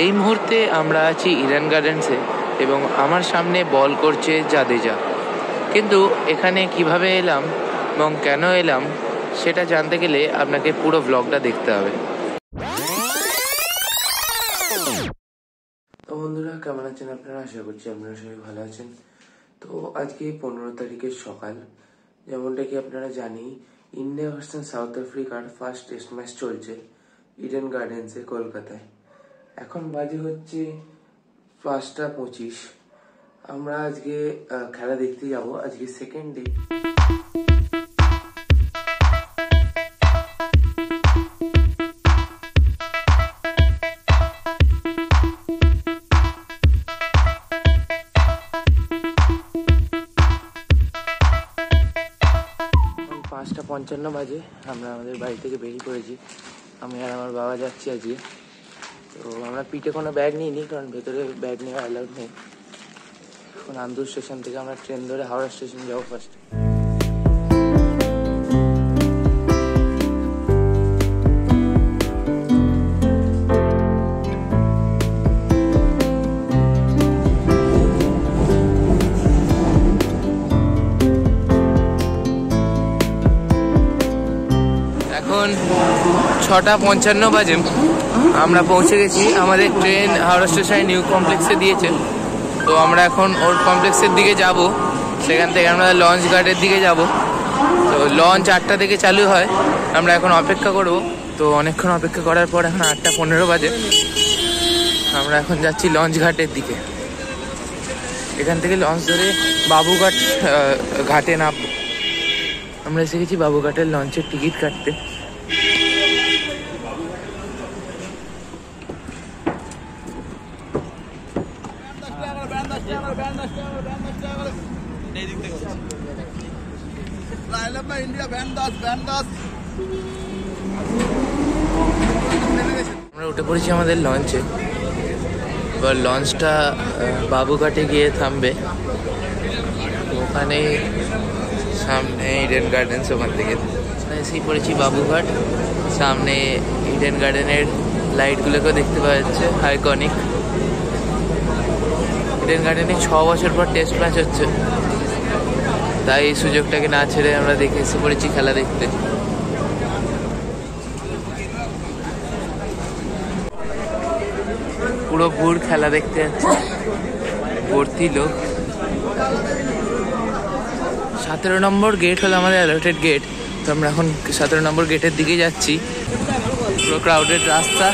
এই মুহূর্তে আমরা আছি ইডেন গার্ডেন্সে এবং আমার সামনে বল করছে জাদেজা। কিন্তু এখানে কিভাবে এলাম এবং কেন এলাম সেটা জানতে গেলে আপনাকে পুরো ব্লগটা দেখতে হবে। তো বন্ধুরা, কেমন আছেন আপনারা? আশা করছি আপনারা সবাই ভালো আছেন। তো আজকে 15 তারিখের সকাল, যেমনটা কি আপনারা জানি, ইন্ডিয়া ভার্সেস সাউথ আফ্রিকার ফার্স্ট টেস্ট ম্যাচ চলছে ইডেন গার্ডেন্সে কলকাতায়। এখন বাজে হচ্ছে 5টা 25। আমরা আজকে খেলা দেখতে যাব। আজকে সেকেন্ড ডে। এখন 5টা 55 বাজে। আমরা আমাদের বাড়ি থেকে বেরিয়ে পড়েছি। আমি আর আমার বাবা যাচ্ছি আজকে। তো আমরা পিঠে কোনো ব্যাগ নিইনি, কারণ ভেতরে ব্যাগ নেওয়া অ্যালাউড নেই। এখন আন্দুর স্টেশন থেকে আমরা ট্রেন ধরে হাওড়া স্টেশন যাবো ফার্স্টে। এখন 6টা 55 বাজে। আমরা পৌঁছে গেছি। আমাদের ট্রেন হাওড়া স্টেশনে নিউ কমপ্লেক্সে দিয়েছে। তো আমরা এখন ওল্ড কমপ্লেক্সের দিকে যাব। সেখান থেকে আমরা লঞ্চ ঘাটের দিকে যাব। তো লঞ্চ 8টা থেকে চালু হয়। আমরা এখন অপেক্ষা করব। তো অনেকক্ষণ অপেক্ষা করার পর এখন 8টা 15 বাজে। আমরা এখন যাচ্ছি লঞ্চ ঘাটের দিকে। এখান থেকে লঞ্চ ধরে বাবুঘাট ঘাটে নামবো। আমরা এসে গেছি বাবুঘাটের লঞ্চের টিকিট কাটতে। আমরা উঠে পড়েছি আমাদের লঞ্চে। এবার লঞ্চটা বাবুঘাটে গিয়ে থামবে। ওখানে সামনে ইডেন গার্ডেন্স, ওখান থেকে এসেই পড়েছি বাবুঘাট। সামনে ইডেন গার্ডেনের লাইটগুলোকেও দেখতে পাওয়া যাচ্ছে, আইকনিক। ইডেন গার্ডেনে 6 বছর পর টেস্ট ম্যাচ হচ্ছে, তাই এই সুযোগটাকে না ছেড়ে আমরা দেখে এসে পড়েছি খেলা দেখতে। পুরো ভোর খেলা দেখতে যাচ্ছে, ভর্তি লোক। 17 নম্বর গেট হলো আমাদের অ্যালটেড গেট। তো আমরা এখন 17 নম্বর গেটের দিকে যাচ্ছি। পুরো ক্রাউডেড রাস্তা।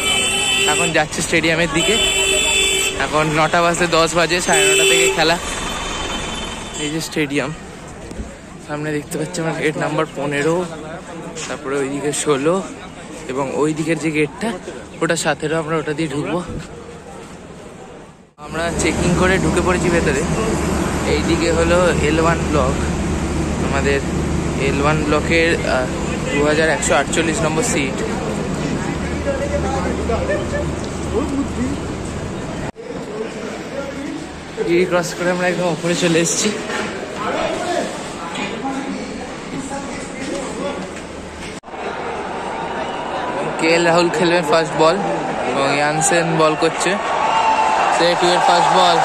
এখন যাচ্ছে স্টেডিয়ামের দিকে। এখন 9:10 বাজে। 9:30 থেকে খেলা। এই যে স্টেডিয়াম, সামনে দেখতে পাচ্ছি আমরা গেট নাম্বার 15, তারপরে ওইদিকে 16 এবং ওই দিকের যে গেটটা ওটা 17। আমরা ওটা দিয়ে ঢুকবো। আমরা চেকিং করে ঢুকে পড়েছি ভেতরে। এইদিকে হলো L1 ব্লক। আমাদের L1 ব্লকের 2148 নম্বর সিট। সিঁড়ি ক্রস করে আমরা একদম উপরে চলে এসেছি। KL রাহুল খেলবে ফার্স্ট বল এবং ইয়ানসেন বল করছে। সেট এর ফার্স্ট বল।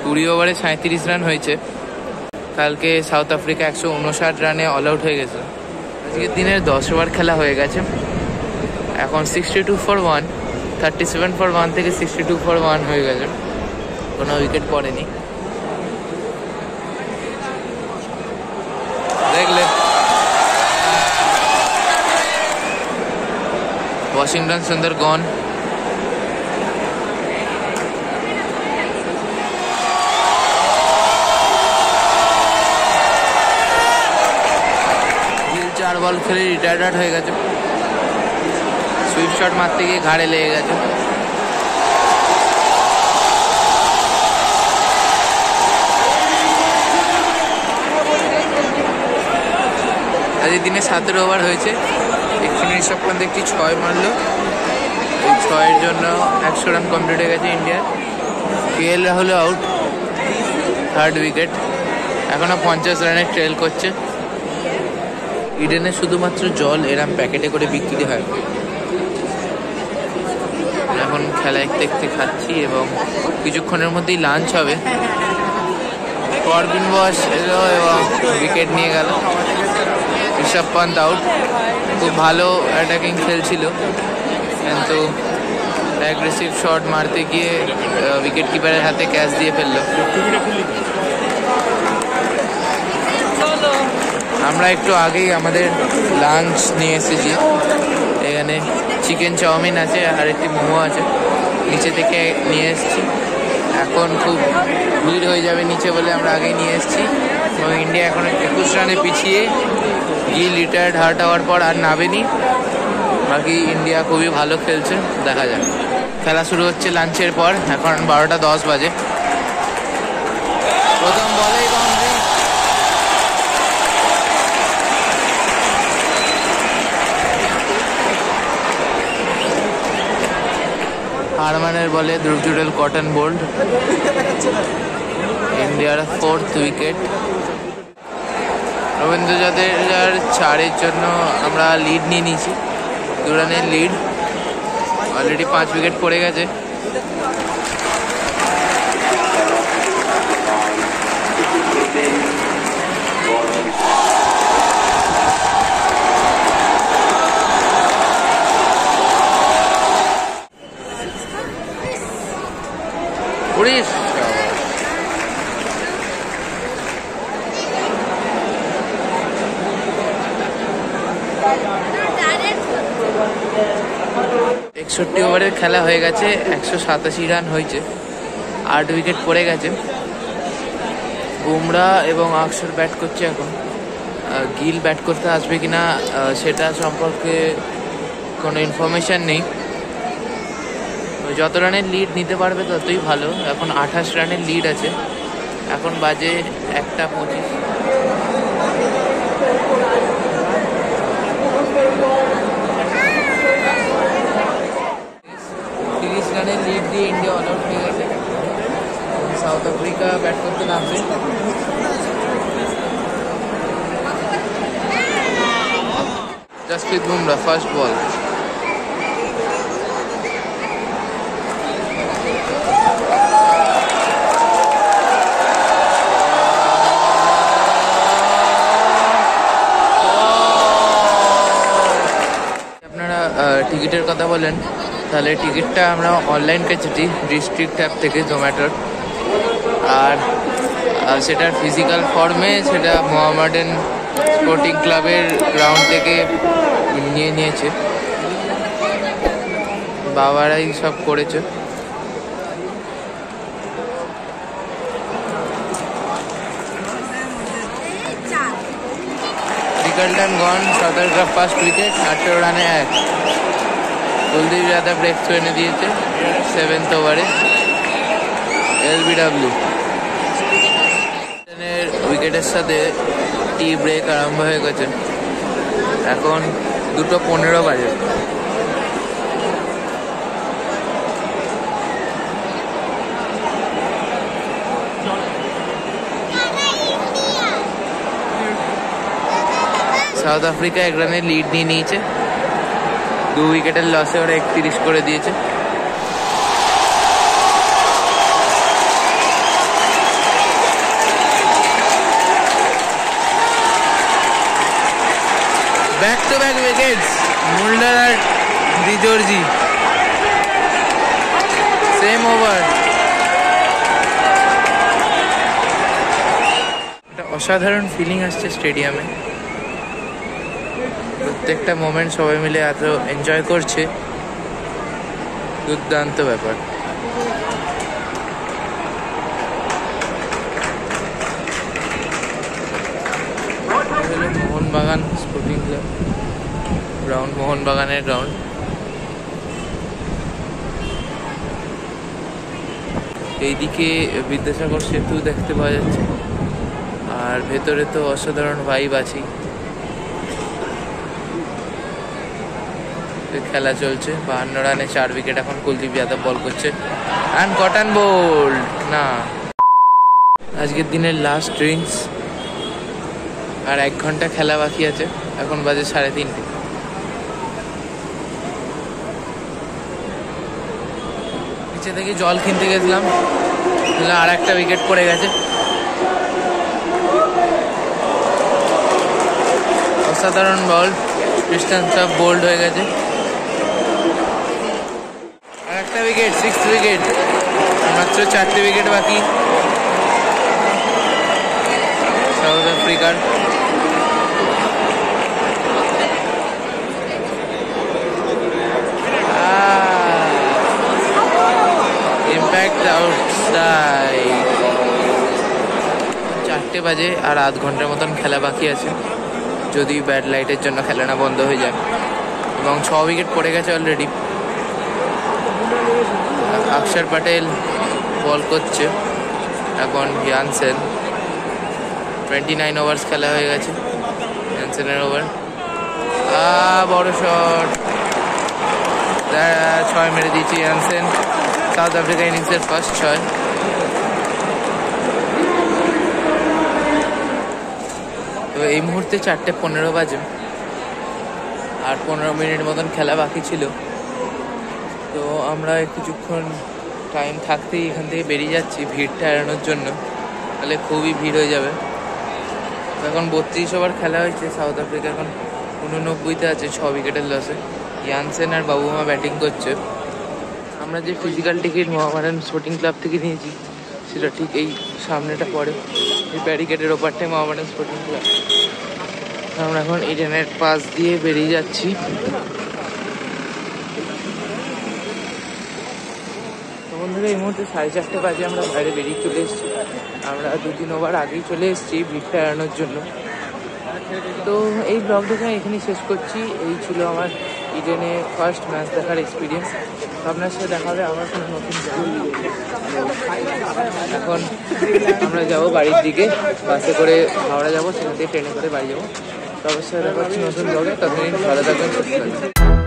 20 ওভারে 37 রান হয়েছে। কালকে সাউথ আফ্রিকা 159 রানে অল আউট হয়ে গেছে। আজকের দিনের 10 ওভার খেলা হয়ে গেছে। এখন 62 for 1, 37 for 1 থেকে 62 for 1 হয়ে গেছে। কোনো উইকেট পড়েনি। দেখলে ওয়াশিংটন সুন্দর গন। গিল 4 বল খেলে রিটায়ার্ড হয়ে গেছে। সুইপ শট মারতে গিয়ে ঘাড়ে লেগে গেছে। আজকের দিনে 17 ওভার হয়েছে। এক্ষুনি ঋষভ পান্ত একটি 6 মারলো। এই 6-এর জন্য 100 রান কমপ্লিট হয়ে গেছে ইন্ডিয়ার। KL Rahul out, 3rd wicket. এখনো 50 রানের ট্রেল করছে। ইডেনে শুধুমাত্র জল এরম প্যাকেটে করে বিক্রি হয়। এখন খেলা দেখতে দেখতে খাচ্ছি এবং কিছুক্ষণের মধ্যেই লাঞ্চ হবে। করবিন বস এলো এবং উইকেট নিয়ে গেল। ঋষভ পান্ত আউট। খুব ভালো অ্যাটাকিং খেলছিল, কিন্তু অ্যাগ্রেসিভ শট মারতে গিয়ে উইকেট কিপারের হাতে ক্যাচ দিয়ে ফেললো। আমরা একটু আগেই আমাদের লাঞ্চ নিয়ে এসেছি। এখানে চিকেন চাউমিন আছে আর একটি মোমো আছে, নিচে থেকে নিয়ে এসেছি। এখন খুব ভিড় হয়ে যাবে নিচে বলে আমরা আগেই নিয়ে এসেছি। এবং ইন্ডিয়া এখন 21 রানে পিছিয়ে। গিল রিটায়ার্ড হার্ট হওয়ার পর আর নামেনি। বাকি ইন্ডিয়া খুবই ভালো খেলছে, দেখা যাক। খেলা শুরু হচ্ছে লাঞ্চের পর। এখন 12:10 বাজে। প্রথম বলেই বাউন্ডারি। হারমানের বলে ধ্রুব জুডেল কটন বোল্ড। ইন্ডিয়ার 4th উইকেট। রবীন্দ্র জাদেজার 4-এর জন্য আমরা লিড নিয়ে নিয়েছি। 2 রানের লিড। অলরেডি 5 উইকেট পড়ে গেছে। একষট্টি ওভারের খেলা হয়ে গেছে। 187 রান হয়েছে। 8 উইকেট পড়ে গেছে। বুমরা এবং আকসর ব্যাট করছে এখন। গিল ব্যাট করতে আসবে কিনা সেটা সম্পর্কে কোনো ইনফরমেশন নেই। যত রানের লিড নিতে পারবে ততই ভালো। এখন 28 রানের লিড আছে। এখন বাজে 1:25। 30 রানের লিড দিয়ে ইন্ডিয়া অল আউট হয়ে গেছে। সাউথ আফ্রিকা ব্যাট করতে নামবে। জসপ্রীত বুমরা ফার্স্ট বল। আপনারা টিকিটের কথা বলেন, তাহলে টিকিটটা আমরা অনলাইন কেটেছি ডিস্ট্রিক্ট অ্যাপ থেকে, জোম্যাটোর। আর সেটার ফিজিক্যাল ফর্মে সেটা মোহামেডান স্পোর্টিং ক্লাবের গ্রাউন্ড থেকে নিয়ে নিয়েছে। বাবারাই সব করেছে। রিকালটন গন, সাউথ আফ্রিকা ফার্স্ট উইকেট। 18 রানে 1। কুলদীপ যাদব ব্রেক এনে দিয়েছে 7th ওভারে। LBW উইকেটের সাথে টি ব্রেক আরম্ভ হয়ে গেছে। এখন 2:15 বাজে। সাউথ আফ্রিকা 1 রানের লিড নিয়ে নিয়েছে। 2 উইকেটের লসে ওরা 31 করে দিয়েছে। Back to back wickets Mulder আর ডিজর্জি, সেম ওভার। একটা অসাধারণ ফিলিং আসছে স্টেডিয়ামে। প্রত্যেকটা মোমেন্ট সবাই মিলে এত এনজয় করছে, দুর্দান্ত ব্যাপার। মোহনবাগান স্পোর্টিং ক্লাব গ্রাউন্ড, মোহনবাগানের গ্রাউন্ড। এইদিকে বিদ্যাসাগর সেতু দেখতে পাওয়া যাচ্ছে। আর ভেতরে তো অসাধারণ ভাইব আছেই। খেলা চলছে। 52 রানে 4 উইকেট। এখন কুলদীপ যাদব বল করছে অ্যান্ড কটন বোল্ড। না, আজকের দিনের লাস্ট ড্রিঙ্কস আর 1 ঘন্টা খেলা বাকি আছে। এখন বাজে 3:30। নিচে থেকে জল কিনতে গেছিলাম, আর একটা উইকেট পড়ে গেছে। অসাধারণ বল, ক্রিস্টান সব বোল্ড হয়ে গেছে। আর একটা উইকেট, 6th উইকেট, মাত্র 4টে উইকেট বাকি সাউথ আফ্রিকার। Impact outside. 4টে বাজে, আর আধ ঘন্টার মতন খেলা বাকি আছে, যদি ব্যাড লাইটের জন্য খেলা না বন্ধ হয়ে যায়। এবং 6 উইকেট পড়ে গেছে অলরেডি। অক্ষর প্যাটেল বল করছে, এখন ইয়ানসেন। 29 ওভার্স খেলা হয়ে গেছে ইয়ানসেনের ওভার। বড় শট, 6 মেরে দিয়েছে ইয়ানসেন। সাউথ আফ্রিকা ইনিংসের ফার্স্ট 6। তো এই মুহূর্তে 4:15 বাজে, আর 15 মিনিট মতন খেলা বাকি ছিল। তো আমরা কিছুক্ষণ টাইম থাকতেই এখান থেকে বেরিয়ে যাচ্ছি ভিড়টা এড়ানোর জন্য, তাহলে খুবই ভিড় হয়ে যাবে। এখন 32 ওভার খেলা হয়েছে, সাউথ আফ্রিকা এখন 89-তে আছে 6 উইকেটের লসে। ইয়ানসেন আর বাবুমা ব্যাটিং করছে। আমরা যে physical ticket Mohammedan sporting club থেকে নিয়েছি, সেটা ঠিক এই সামনেটা পড়ে, এই ব্যারিকেডের ওপারটাই মোহামেডান স্পোর্টিং ক্লাব। আমরা এখন ইডেনের পাশ দিয়ে বেরিয়ে যাচ্ছি। বন্ধুরা, এই মুহূর্তে 4:30 বাজে, আমরা বাইরে বেরিয়ে চলে এসেছি। আমরা 2-3 ওভার আগেই চলে এসেছি ভিড়টা এড়ানোর জন্য। তো এই ব্লগটাকে এখানেই শেষ করছি। এই ছিল আমার ইডেনে ফার্স্ট ম্যাচ দেখার এক্সপিরিয়েন্স। আপনার সাথে দেখা হবে আবার কোনো নতুন ব্লগ। এখন আমরা যাব বাড়ির দিকে, বাসে করে হাওড়া যাবো, সেখান থেকে ট্রেনে করে বাড়ি যাবো। তো অবশ্যই দেখা হচ্ছে নতুন ব্লগে। ততদিন ভালো থাকবেন, সুস্থ থাকবেন।